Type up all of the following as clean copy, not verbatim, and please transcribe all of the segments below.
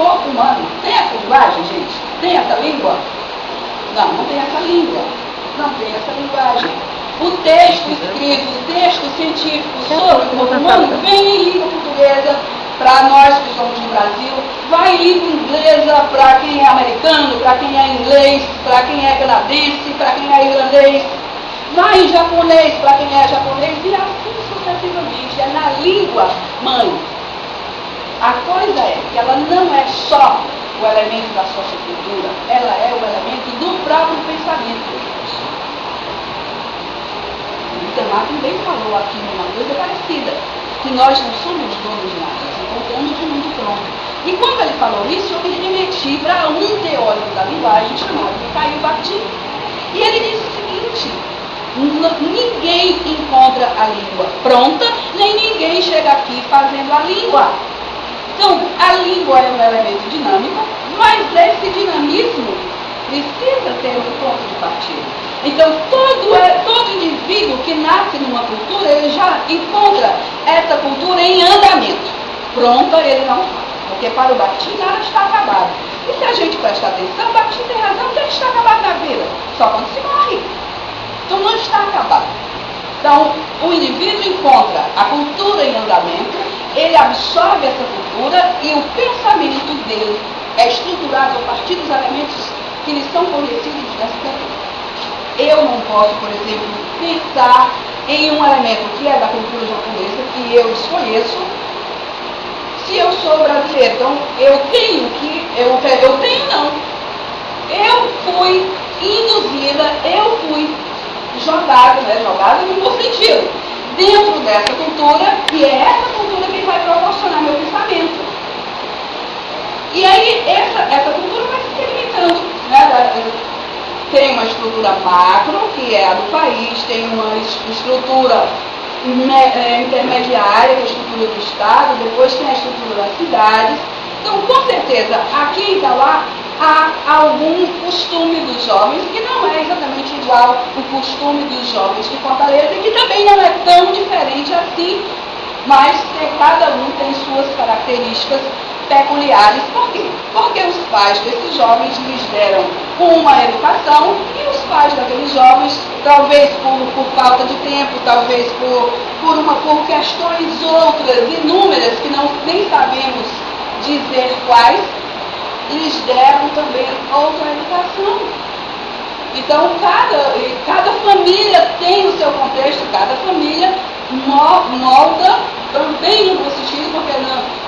corpo humano. Tem essa linguagem, gente? Tem essa língua? Não, não tem essa língua. Não tem essa linguagem. O texto escrito, o texto científico sobre o corpo humano vem em língua portuguesa para nós que somos do Brasil, vai em língua inglesa para quem é americano, para quem é inglês, para quem é canadense, para quem é irlandês, vai em japonês para quem é japonês e assim sucessivamente. É na língua mãe. A coisa é que ela não é só o elemento da sociocultura, ela é o elemento do próprio pensamento. O Itamar também falou aqui uma coisa parecida, que nós não somos donos de nada, nós encontramos o mundo pronto. E quando ele falou isso, eu me remeti para um teórico da linguagem chamado Mikhail Bakhtin. E ele disse o seguinte: ninguém encontra a língua pronta, nem ninguém chega aqui fazendo a língua. Então, a língua é um elemento dinâmico, mas esse dinamismo precisa ter um ponto de partida. Então, todo indivíduo que nasce numa cultura, ele já encontra essa cultura em andamento. Pronta, ele não está. Porque para o Bakhtin nada está acabado. E se a gente prestar atenção, Bakhtin tem razão, o que está acabado na vida? Só quando se morre. Então, não está acabado. Então, o indivíduo encontra a cultura em andamento, ele absorve essa cultura e o pensamento dele é estruturado a partir dos elementos que lhe são conhecidos dessa cultura. Eu não posso, por exemplo, pensar em um elemento que é da cultura japonesa, que eu desconheço, se eu sou brasileiro. Então, eu fui induzida, eu fui jogada no bom sentido, dentro dessa cultura, e é essa cultura que vai proporcionar meu pensamento. E aí, essa cultura vai se limitando, né? Tem uma estrutura macro, que é a do país, tem uma estrutura intermediária, que é a estrutura do Estado, depois tem a estrutura das cidades. Então, com certeza, aqui em Itauá, há algum costume dos jovens, que não é exatamente igual o costume dos jovens de Fortaleza, que também não é tão diferente assim, mas cada um tem suas características peculiares. Por quê? Porque os pais desses jovens lhes deram uma educação e os pais daqueles jovens, talvez por falta de tempo, talvez por questões outras, inúmeras, que nem sabemos dizer quais, lhes deram também outra educação. Então, cada família tem o seu contexto, cada família molda também no bom sentido, porque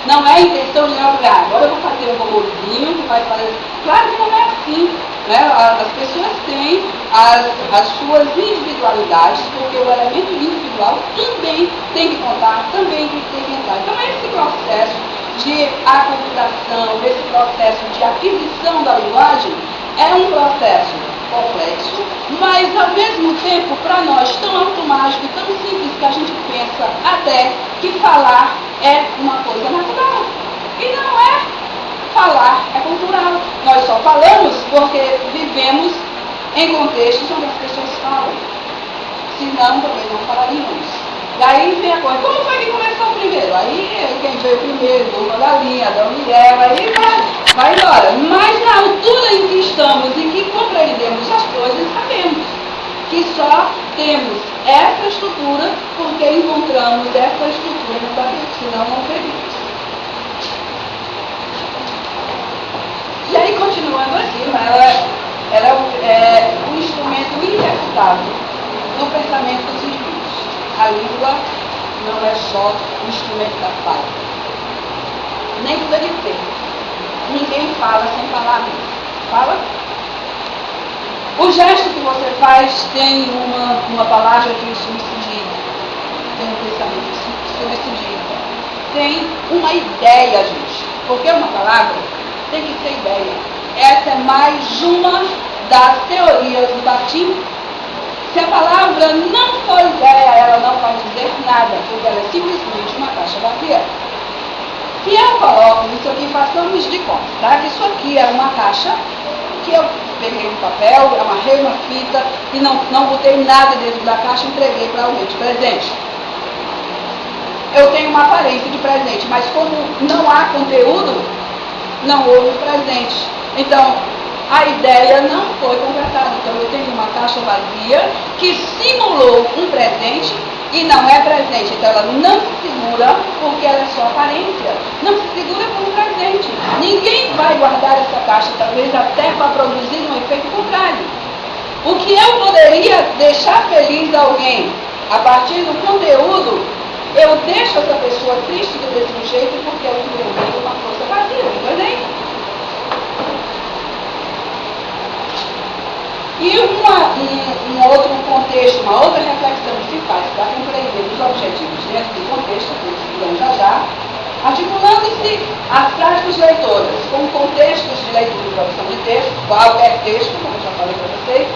não é a intenção de agora eu vou fazer um robôzinho que vai fazer. Claro que não é assim, né? As pessoas têm as suas individualidades, porque o elemento individual também tem que contar, também tem que entrar. Então, esse processo de aculturação, esse processo de aquisição da linguagem é um processo complexo, mas ao mesmo tempo, para nós, tão automático, tão simples, que a gente pensa até que falar é uma coisa natural. E não é. Falar é cultural. Nós só falamos porque vivemos em contextos onde as pessoas falam. Senão, também não falaríamos. E aí vem a coisa, como foi que começou primeiro? Aí quem veio primeiro, uma galinha, Adão e Eva, aí vai embora. Mas na altura em que estamos, em que compreendemos as coisas, sabemos que só temos essa estrutura porque encontramos essa estrutura no andamento, senão não teríamos. E aí, continuando aqui, ela é um instrumento inevitável do pensamento dos indivíduos. A língua não é só o instrumento da fala, nem do ter. Ninguém fala sem falar mesmo. Fala? O gesto que você faz tem uma palavra que subsidia, tem um pensamento que subsidia, tem uma ideia, gente. Porque uma palavra tem que ser ideia. Essa é mais uma das teorias do Bakhtin. Se a palavra não for ideia, ela não vai dizer nada, porque ela é simplesmente uma caixa vazia. Se eu coloco isso aqui, façamos de conta, tá? Que isso aqui é uma caixa que eu peguei um papel, amarrei uma fita e não botei nada dentro da caixa e entreguei para alguém de presente. Eu tenho uma aparência de presente, mas como não há conteúdo, não houve presente. Então, a ideia não foi completada. Então, eu tenho uma caixa vazia que simulou um presente e não é presente. Então, ela não se segura porque ela é só aparência. Não se segura como presente. Ninguém vai guardar essa caixa, talvez até para produzir um efeito contrário. O que eu poderia deixar feliz alguém a partir do conteúdo, eu deixo essa pessoa triste do mesmo jeito porque eu entreguei uma força vazia, entendeu? E um outro contexto, uma outra reflexão que se faz para compreender os objetivos dentro do contexto, que vocês já já, articulando-se as práticas leitoras com contextos de leitura e produção de texto, qualquer texto, como eu já falei para vocês,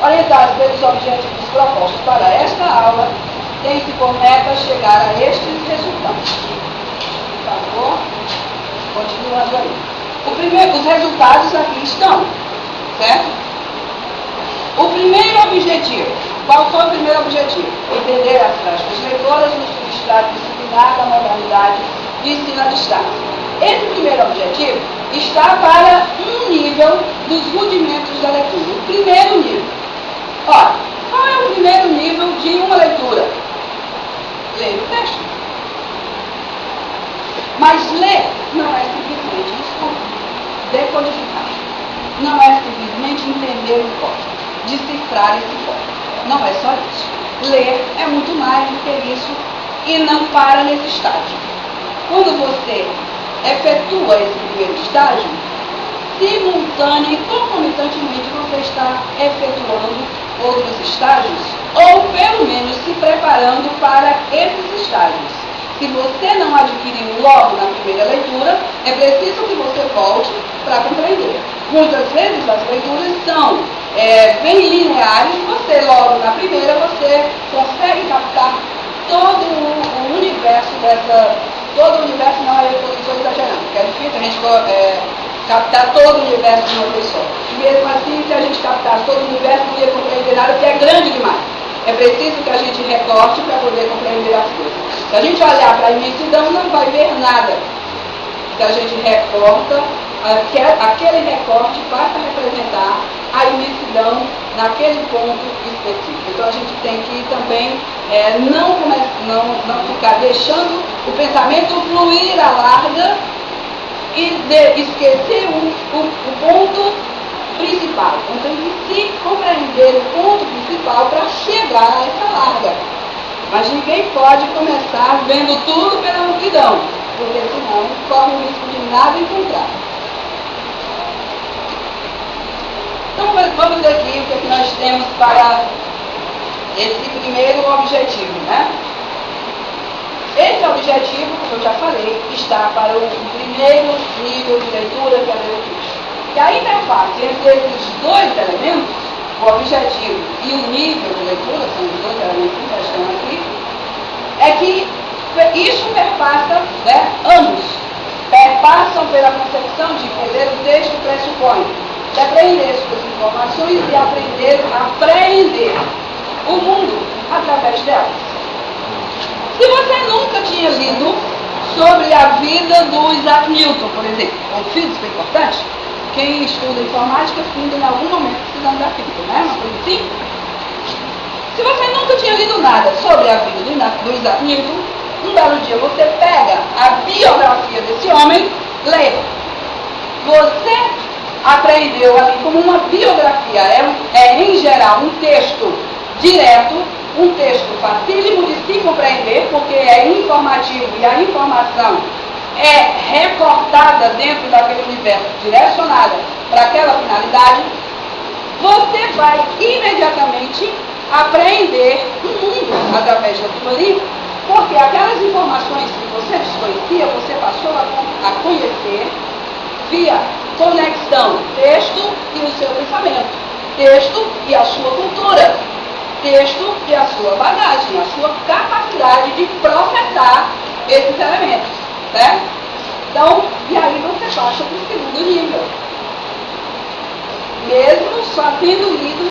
orientados pelos objetivos propostos para esta aula, tem-se por meta chegar a estes resultados. Por favor, continuando aí. Os resultados aqui estão, certo? O primeiro objetivo. Qual foi o primeiro objetivo? Entender as práticas leitoras no substrato disciplinar da modalidade de ensino à distância. Esse primeiro objetivo está para um nível dos rudimentos da leitura. O primeiro nível. Ora, qual é o primeiro nível de uma leitura? Ler o texto. Mas ler não é simplesmente decodificar. Não é simplesmente entender o código, decifrar esse código. Não é só isso. Ler é muito mais do que isso e não para nesse estágio. Quando você efetua esse primeiro estágio, simultâneo e concomitantemente você está efetuando outros estágios, ou pelo menos se preparando para esses estágios. Se você não adquiriu logo na primeira leitura, é preciso que você volte para compreender. Muitas vezes as leituras são bem lineares, você logo na primeira, você consegue captar todo o universo todo o universo não, eu estou exagerando, porque é difícil a gente captar todo o universo de uma vez só. E mesmo assim, se a gente captasse todo o universo, não ia compreender nada, porque é grande demais. É preciso que a gente recorte para poder compreender as coisas. Se a gente olhar para a imensidão, não vai ver nada. Se a gente recorta, aquele recorte basta representar a imensidão naquele ponto específico. Então a gente tem que também não ficar deixando o pensamento fluir à larga e esquecer o ponto principal. Então tem que se compreender o ponto principal para chegar a essa larga. Mas ninguém pode começar vendo tudo pela multidão, porque senão corre o risco de nada encontrar. Então vamos ver aqui o que nós temos para esse primeiro objetivo, né? Esse objetivo, como eu já falei, está para o primeiro nível de leitura, que é ler o texto. E a interface entre esses dois elementos, o objetivo e o nível de leitura, são os dois elementos que estão aqui, é que isso perpassa anos. Perpassam pela concepção de que ler o texto pressupõe depreender suas informações e aprender a apreender o mundo através delas. Se você nunca tinha lido sobre a vida do Isaac Newton, por exemplo, um físico importante, quem estuda informática finda em algum momento precisando da física, né? Uma coisa assim. Se você nunca tinha lido nada sobre a vida do Isaac Newton, um belo dia você pega a biografia desse homem, lê. Você aprendeu ali como uma biografia, em geral um texto direto, um texto facílimo de se compreender, porque é informativo e a informação é recortada dentro daquele universo, direcionada para aquela finalidade. Você vai imediatamente aprender o mundo através daquilo ali, porque aquelas informações que você desconhecia, você passou a conhecer via conexão, texto e o seu pensamento, texto e a sua cultura, texto e a sua bagagem, a sua capacidade de processar esses elementos, né? Então, e aí você passa para o segundo nível, mesmo só tendo lido